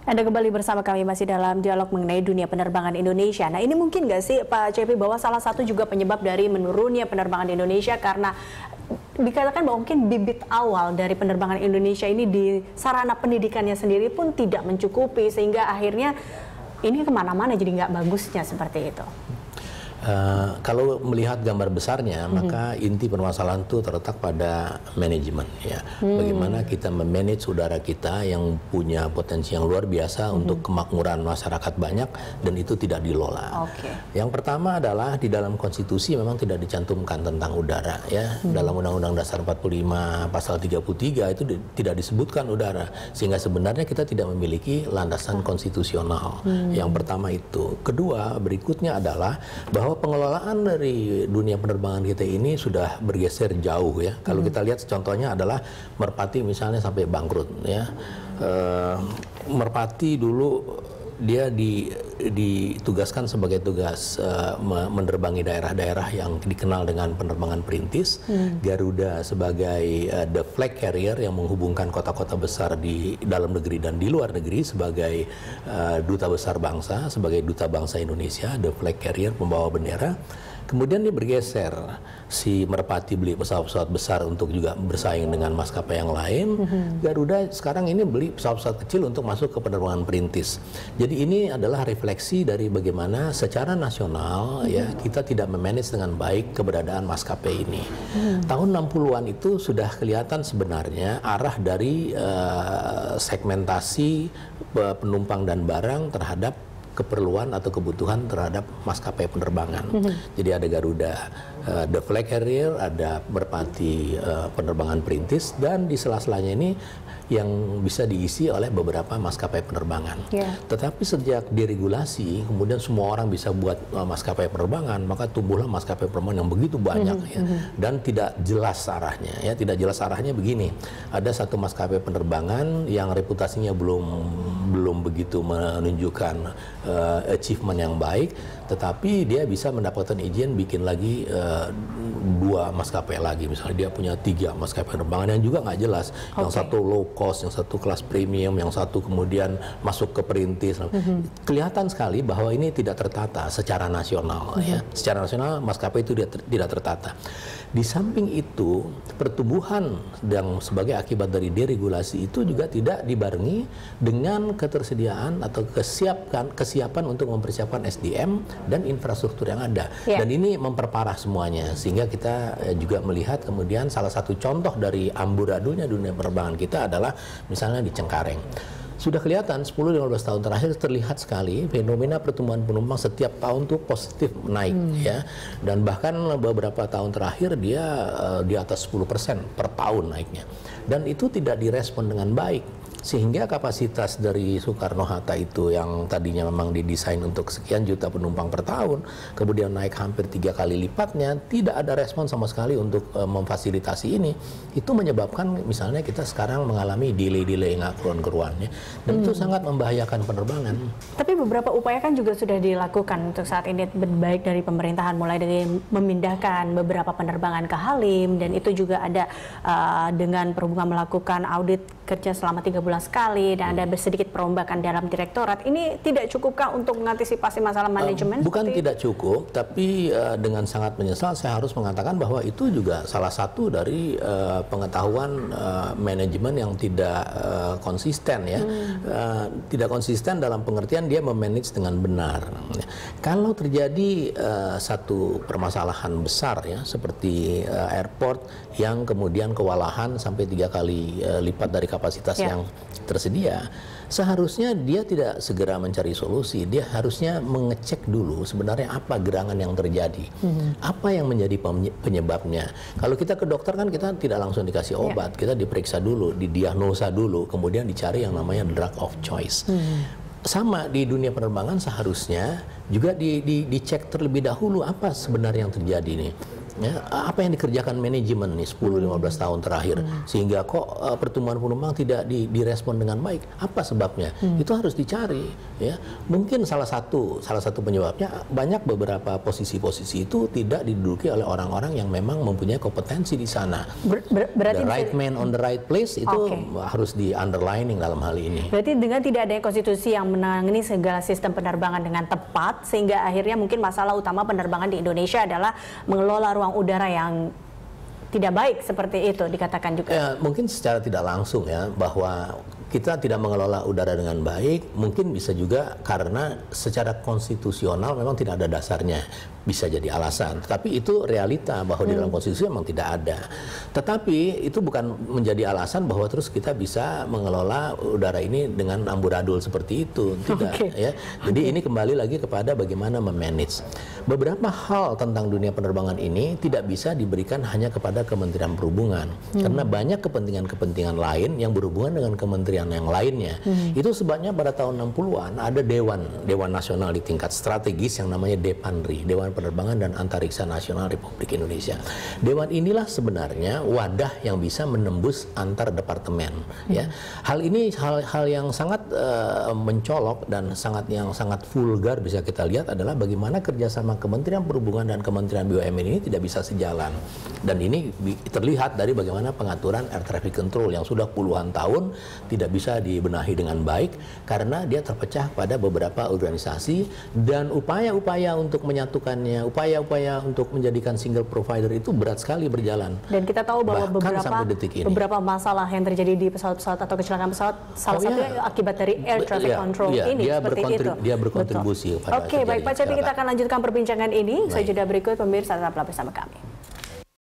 Anda kembali bersama kami masih dalam dialog mengenai dunia penerbangan Indonesia. Nah, ini mungkin nggak sih Pak Cepi bahwa salah satu juga penyebab dari menurunnya penerbangan Indonesia karena dikatakan bahwa mungkin bibit awal dari penerbangan Indonesia ini di sarana pendidikannya sendiri pun tidak mencukupi sehingga akhirnya ini kemana-mana jadi nggak bagusnya seperti itu. Kalau melihat gambar besarnya, maka inti permasalahan itu terletak pada manajemen, ya. Bagaimana kita memanage udara kita yang punya potensi yang luar biasa untuk kemakmuran masyarakat banyak dan itu tidak dilola. Yang pertama adalah di dalam konstitusi memang tidak dicantumkan tentang udara, ya. Dalam Undang-Undang Dasar 45 pasal 33 itu tidak disebutkan udara, sehingga sebenarnya kita tidak memiliki landasan konstitusional. Yang pertama itu. Kedua, berikutnya adalah bahwa pengelolaan dari dunia penerbangan kita ini sudah bergeser jauh, ya. Kalau kita lihat contohnya adalah Merpati misalnya sampai bangkrut, ya. Merpati dulu dia ditugaskan sebagai tugas menerbangi daerah-daerah yang dikenal dengan penerbangan perintis. Garuda sebagai the flag carrier yang menghubungkan kota-kota besar di dalam negeri dan di luar negeri sebagai duta besar bangsa, sebagai duta bangsa Indonesia, the flag carrier, pembawa bendera. Kemudian dia bergeser, si Merpati beli pesawat-pesawat besar untuk juga bersaing dengan maskapai yang lain. Garuda sekarang ini beli pesawat-pesawat kecil untuk masuk ke penerbangan perintis. Jadi ini adalah refleksi dari bagaimana secara nasional, ya, kita tidak memanage dengan baik keberadaan maskapai ini. Tahun 60-an itu sudah kelihatan sebenarnya arah dari segmentasi penumpang dan barang terhadap keperluan atau kebutuhan terhadap maskapai penerbangan. Jadi ada Garuda, the flag carrier, ada Merpati, penerbangan perintis, dan di sela-selanya ini yang bisa diisi oleh beberapa maskapai penerbangan. Tetapi sejak diregulasi, kemudian semua orang bisa buat maskapai penerbangan, maka tumbuhlah maskapai penerbangan yang begitu banyak, ya, dan tidak jelas arahnya. Ya, tidak jelas arahnya begini. Ada satu maskapai penerbangan yang reputasinya belum begitu menunjukkan achievement yang baik, tetapi dia bisa mendapatkan izin bikin lagi 2 maskapai lagi. Misalnya dia punya 3 maskapai penerbangan yang juga nggak jelas. Yang satu low cost, yang satu kelas premium, yang satu kemudian masuk ke perintis. Kelihatan sekali bahwa ini tidak tertata secara nasional, ya. Secara nasional maskapai itu tidak tertata. Di samping itu, pertumbuhan yang sebagai akibat dari deregulasi itu juga tidak dibarengi dengan ketersediaan atau kesiapan untuk mempersiapkan SDM dan infrastruktur yang ada. Dan ini memperparah semuanya, sehingga kita juga melihat kemudian salah satu contoh dari amburadunya dunia penerbangan kita adalah misalnya di Cengkareng. Sudah kelihatan 10-15 tahun terakhir terlihat sekali fenomena pertumbuhan penumpang setiap tahun tuh positif naik, ya. Dan bahkan beberapa tahun terakhir dia di atas 10% per tahun naiknya. Dan itu tidak direspon dengan baik. Sehingga kapasitas dari Soekarno-Hatta itu yang tadinya memang didesain untuk sekian juta penumpang per tahun, kemudian naik hampir 3 kali lipatnya, tidak ada respon sama sekali untuk memfasilitasi ini. Itu menyebabkan misalnya kita sekarang mengalami delay-delay nggak keruan-keruannya, dan itu sangat membahayakan penerbangan. Tapi beberapa upaya kan juga sudah dilakukan untuk saat ini, baik dari pemerintahan, mulai dari memindahkan beberapa penerbangan ke Halim, dan itu juga ada dengan Perhubungan melakukan audit kerja selama 3 bulan sekali, dan ada sedikit perombakan dalam direktorat. Ini tidak cukupkah untuk mengantisipasi masalah manajemen? Bukan tidak cukup, tapi dengan sangat menyesal saya harus mengatakan bahwa itu juga salah satu dari pengetahuan manajemen yang tidak konsisten, ya. Tidak konsisten dalam pengertian dia memanage dengan benar. Kalau terjadi satu permasalahan besar, ya, seperti airport yang kemudian kewalahan sampai 3 kali lipat dari kapasitas yang tersedia, seharusnya dia tidak segera mencari solusi. Dia harusnya mengecek dulu sebenarnya apa gerangan yang terjadi, apa yang menjadi penyebabnya. Kalau kita ke dokter kan kita tidak langsung dikasih obat, kita diperiksa dulu, didiagnosa dulu, kemudian dicari yang namanya drug of choice. Sama di dunia penerbangan seharusnya juga dicek terlebih dahulu apa sebenarnya yang terjadi nih. Ya, apa yang dikerjakan manajemen nih 10-15 tahun terakhir sehingga kok pertumbuhan penumpang tidak direspon dengan baik? Apa sebabnya? Itu harus dicari. Ya, mungkin salah satu penyebabnya banyak beberapa posisi-posisi itu tidak diduduki oleh orang-orang yang memang mempunyai kompetensi di sana. Berarti the right man on the right place itu harus di underlining dalam hal ini. Berarti dengan tidak adanya konstitusi yang menangani segala sistem penerbangan dengan tepat, sehingga akhirnya mungkin masalah utama penerbangan di Indonesia adalah mengelola ruang udara yang tidak baik, seperti itu dikatakan juga. Ya, mungkin secara tidak langsung ya, bahwa kita tidak mengelola udara dengan baik, mungkin bisa juga karena secara konstitusional memang tidak ada dasarnya, bisa jadi alasan. Tapi itu realita bahwa di dalam konstitusi memang tidak ada. Tetapi itu bukan menjadi alasan bahwa terus kita bisa mengelola udara ini dengan amburadul seperti itu, tidak ya. Jadi ini kembali lagi kepada bagaimana memanage. Beberapa hal tentang dunia penerbangan ini tidak bisa diberikan hanya kepada Kementerian Perhubungan, karena banyak kepentingan-kepentingan lain yang berhubungan dengan kementerian yang lainnya. Itu sebabnya pada tahun 60-an ada Dewan Nasional di tingkat strategis yang namanya DEPANRI, Dewan Penerbangan dan Antariksa Nasional Republik Indonesia. Dewan inilah sebenarnya wadah yang bisa menembus antar departemen. Ya, hal ini hal yang sangat mencolok dan sangat vulgar bisa kita lihat adalah bagaimana kerjasama Kementerian Perhubungan dan Kementerian BUMN ini tidak bisa sejalan. Dan ini terlihat dari bagaimana pengaturan air traffic control yang sudah puluhan tahun tidak bisa dibenahi dengan baik karena dia terpecah pada beberapa organisasi, dan upaya-upaya untuk menyatukannya, upaya-upaya untuk menjadikan single provider itu berat sekali berjalan. Dan kita tahu bahwa beberapa masalah yang terjadi di pesawat-pesawat atau kecelakaan pesawat salah satunya akibat dari air traffic control ini, seperti itu. Dia berkontribusi pada Oke, baik Pak Cepi, kita akan lanjutkan perbincangan ini. Saya jeda berikut, pemirsa tetaplah bersama kami.